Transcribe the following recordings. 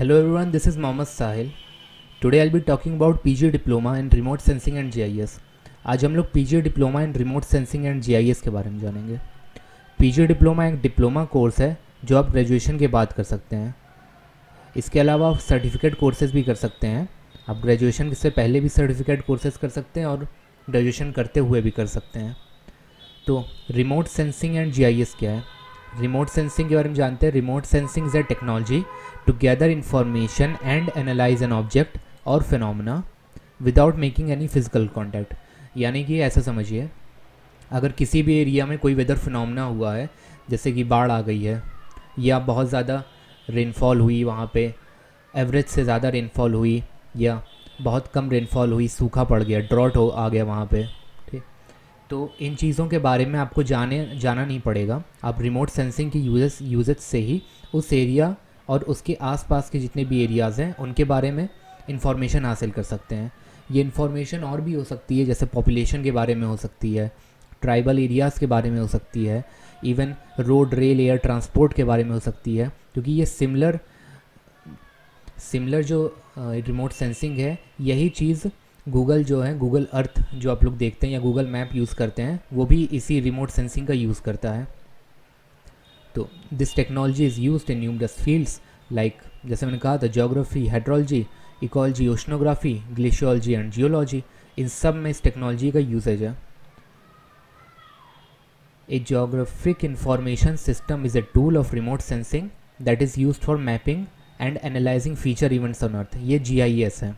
Hello everyone, this is Mohammad Sahil. Today I'll be talking about PG Diploma in Remote Sensing and GIS. आज हम लोग PG Diploma in Remote Sensing and GIS के बारे में जानेंगे. PG Diploma एक diploma course है जो आप ग्रेजुएशन के बाद कर सकते हैं. इसके अलावा आप सर्टिफिकेट कोर्सेज भी कर सकते हैं. आप ग्रेजुएशन से पहले भी सर्टिफिकेट कोर्सेज कर सकते हैं और ग्रेजुएशन करते हुए भी कर सकते हैं. तो रिमोट सेंसिंग एंड GIS क्या है? रिमोट सेंसिंग के बारे में जानते हैं. Remote sensing is a technology to gather information and analyze an object or phenomena without making any physical contact. यानी कि ऐसा समझिए, अगर किसी भी एरिया में कोई वेदर फिनोमेना हुआ है, जैसे कि बाढ़ आ गई है या बहुत ज़्यादा रेनफॉल हुई, वहाँ पे एवरेज से ज़्यादा रेनफॉल हुई या बहुत कम रेनफॉल हुई, सूखा पड़ गया, ड्रॉट हो आ गया वहाँ पे, ठीक. तो इन चीज़ों के बारे में आपको जाना नहीं पड़ेगा. आप रिमोट सेंसिंग की यूजेज से ही उस एरिया और उसके आसपास के जितने भी एरियाज़ हैं उनके बारे में इंफॉर्मेशन हासिल कर सकते हैं. ये इन्फॉर्मेशन और भी हो सकती है, जैसे पॉपुलेशन के बारे में हो सकती है, ट्राइबल एरियाज़ के बारे में हो सकती है, even road, rail, air transport के बारे में हो सकती है. क्योंकि ये सिमिलर जो रिमोट सेंसिंग है, यही चीज़ गूगल जो है, गूगल अर्थ जो आप लोग देखते हैं या गूगल मैप यूज़ करते हैं, वो भी इसी रिमोट सेंसिंग का यूज़ करता है. तो this technology is used in numerous fields like, जैसे मैंने कहा था, geography, hydrology, ecology, oceanography, glaciology and geology. इन सब में इस टेक्नोलॉजी का यूसेज है. A geographic information system is a tool of remote sensing that is used for mapping and analysing feature events on earth. ये GIS है.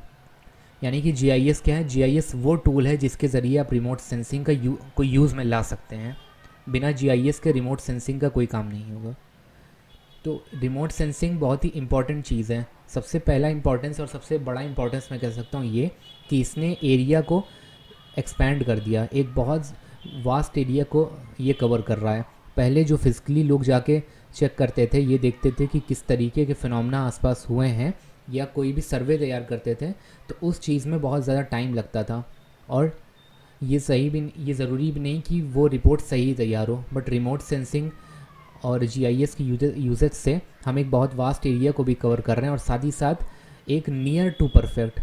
यानी कि GIS क्या है? GIS वो टूल है जिसके ज़रिए आप रिमोट सेंसिंग को यूज़ में ला सकते हैं. बिना GIS के रिमोट सेंसिंग का कोई काम नहीं होगा. तो रिमोट सेंसिंग बहुत ही इम्पॉर्टेंट चीज़ है. सबसे पहला इम्पॉर्टेंस और सबसे बड़ा इम्पॉर्टेंस मैं कह सकता हूँ ये कि इसने एरिया को एक्सपैंड कर दिया. एक बहुत वास्ट एरिया को ये कवर कर रहा है. पहले जो फिजिकली लोग जाके चेक करते थे, ये देखते थे कि किस तरीके के फिनोमेना आसपास हुए हैं, या कोई भी सर्वे तैयार करते थे, तो उस चीज़ में बहुत ज़्यादा टाइम लगता था. और ये ज़रूरी भी नहीं कि वो रिपोर्ट सही तैयार हो. बट रिमोट सेंसिंग और GIS की यूजेज से हम एक बहुत वास्ट एरिया को भी कवर कर रहे हैं और साथ ही साथ एक near to perfect,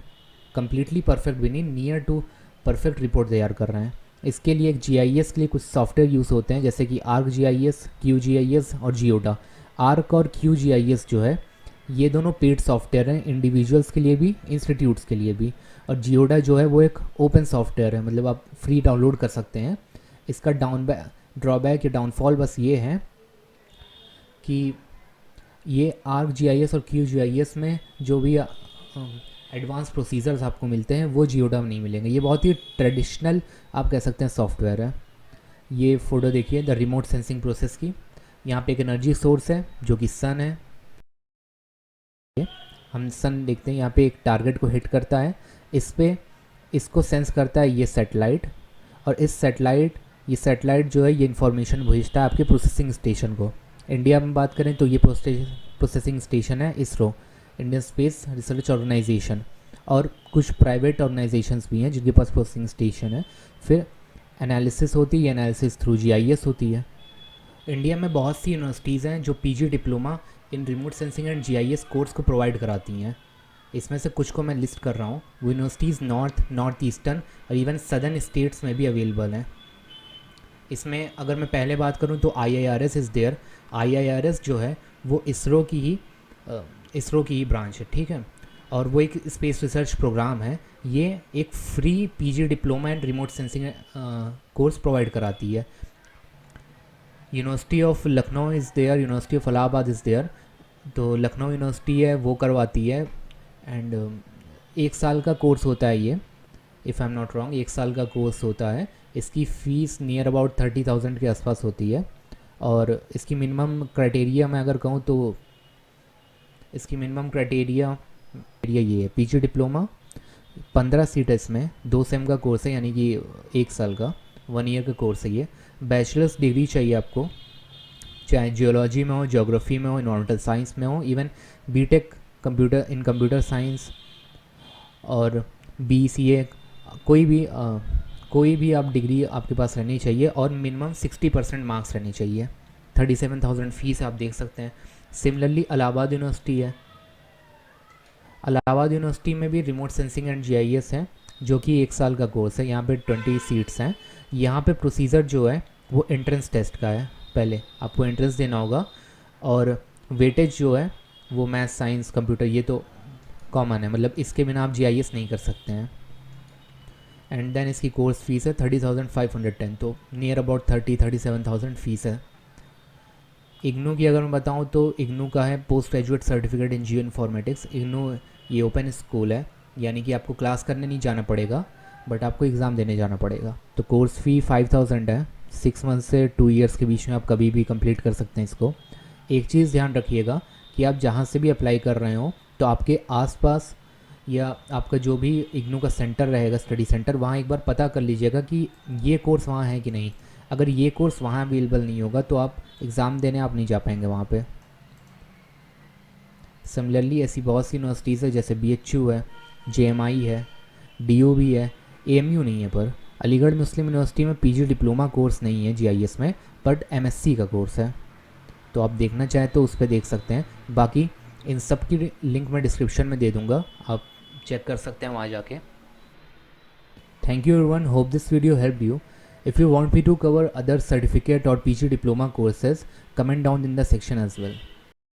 completely perfect भी नहीं, नियर टू परफेक्ट रिपोर्ट तैयार कर रहे हैं. इसके लिए एक GIS के लिए कुछ सॉफ्टवेयर यूज़ होते हैं, जैसे कि ArcGIS, QGIS और Geoda. आर्क और QGIS जो है, ये दोनों पेड सॉफ्टवेयर हैं, इंडिविजुअल्स के लिए भी, इंस्टीट्यूट्स के लिए भी. और जियोडा जो है वो एक ओपन सॉफ्टवेयर है, मतलब आप फ्री डाउनलोड कर सकते हैं. इसका ड्रॉबैक या डाउनफॉल बस ये है कि ये ArcGIS और QGIS में जो भी एडवांस प्रोसीजर्स आपको मिलते हैं वो जियोडा में नहीं मिलेंगे. ये बहुत ही ट्रेडिशनल आप कह सकते हैं सॉफ्टवेयर है. ये फ़ोटो देखिए द रिमोट सेंसिंग प्रोसेस की. यहाँ पे एक एनर्जी सोर्स है जो कि सन है. हम सन देखते हैं, यहाँ पे एक टारगेट को हिट करता है, इसको सेंस करता है ये सैटेलाइट, और ये सैटेलाइट जो है ये इन्फॉर्मेशन भेजता है आपके प्रोसेसिंग स्टेशन को. इंडिया में बात करें तो ये प्रोसेसिंग स्टेशन है ISRO, Indian space research organisation. और कुछ प्राइवेट ऑर्गेनाइजेशंस भी हैं जिनके पास प्रोसेसिंग स्टेशन है. फिर एनालिसिस होती है, एनालिसिस थ्रू GIS होती है. इंडिया में बहुत सी यूनिवर्सिटीज़ हैं जो PG diploma in remote sensing and GIS course को प्रोवाइड कराती हैं. इसमें से कुछ को मैं लिस्ट कर रहा हूँ. वो यूनिवर्सिटीज़ नॉर्थ ईस्टर्न और इवन सदर्न स्टेट्स में भी अवेलेबल हैं. इसमें अगर मैं पहले बात करूँ तो IIRS इज़ देयर. IIRS जो है वो इसरो की ही ब्रांच है, ठीक है. और वो एक स्पेस रिसर्च प्रोग्राम है. ये एक free PG diploma and remote sensing course provide कराती है. University of Lucknow is there, university of Allahabad is there. तो लखनऊ यूनिवर्सिटी है वो करवाती है. एंड 1 साल का कोर्स होता है ये, if I am not wrong, 1 साल का कोर्स होता है. इसकी फ़ीस नियर अबाउट 30,000 के आसपास होती है. और इसकी मिनिमम क्राइटेरिया मैं अगर कहूँ तो इसकी मिनिमम क्राइटेरिया ये है. PG डिप्लोमा 15 सीट है इसमें, 2 सेम का कोर्स है, यानी कि 1 साल का, 1 ईयर का कोर्स है ये. बैचलर्स डिग्री चाहिए आपको, चाहे जियोलॉजी में हो, ज्योग्राफी में हो, इन्वायरमेंटल साइंस में हो, इवन BTech कंप्यूटर साइंस और BCA, कोई भी आप डिग्री आपके पास रहनी चाहिए. और मिनिमम 60% मार्क्स रहनी चाहिए. 37,000 फ़ीस आप देख सकते हैं. सिमिलरली इलाहाबाद यूनिवर्सिटी है, इलाहाबाद यूनिवर्सिटी में भी रिमोट सेंसिंग एंड जीआईएस है, जो कि 1 साल का कोर्स है। यहाँ पे 20 सीट्स हैं। यहाँ पे प्रोसीजर जो है वो एंट्रेंस टेस्ट का है, पहले आपको एंट्रेंस देना होगा, और वेटेज जो है वो मैथ्स, साइंस, कंप्यूटर, ये तो कॉमन है, मतलब इसके बिना आप जीआईएस नहीं कर सकते हैं। एंड देन इसकी कोर्स फीस है 30,510, तो नियर अबाउट 37,000 फीस है। इग्नू की अगर मैं बताऊं तो इग्नू का है post graduate certificate in geo informatics. IGNOU ये ओपन स्कूल है, यानी कि आपको क्लास करने नहीं जाना पड़ेगा, बट आपको एग्ज़ाम देने जाना पड़ेगा। तो कोर्स फ़ी 5,000 है। 6 मंथ से 2 ईयर्स के बीच में आप कभी भी कंप्लीट कर सकते हैं इसको। एक चीज़ ध्यान रखिएगा कि आप जहाँ से भी अप्लाई कर रहे हो तो आपके आसपास या आपका जो भी इग्नू का सेंटर रहेगा, स्टडी सेंटर, वहाँ एक बार पता कर लीजिएगा कि ये कोर्स वहाँ है कि नहीं। अगर ये कोर्स वहाँ अवेलेबल नहीं होगा तो आप एग्ज़ाम देने आप नहीं जा पाएंगे वहाँ पे। सिमिलरली ऐसी बहुत सी यूनिवर्सिटीज़ है, जैसे BHU है, JMI है, DOB है, AMU नहीं है, पर अलीगढ़ मुस्लिम यूनिवर्सिटी में PG डिप्लोमा कोर्स नहीं है GIS में, बट MSc का कोर्स है। तो आप देखना चाहें तो उस पर देख सकते हैं। बाकी इन सब की लिंक मैं डिस्क्रिप्शन में दे दूँगा, आप चेक कर सकते हैं वहाँ जाके। Thank you everyone, hope this video help you. If you want me to cover other certificate or PG diploma courses, comment down in the section as well.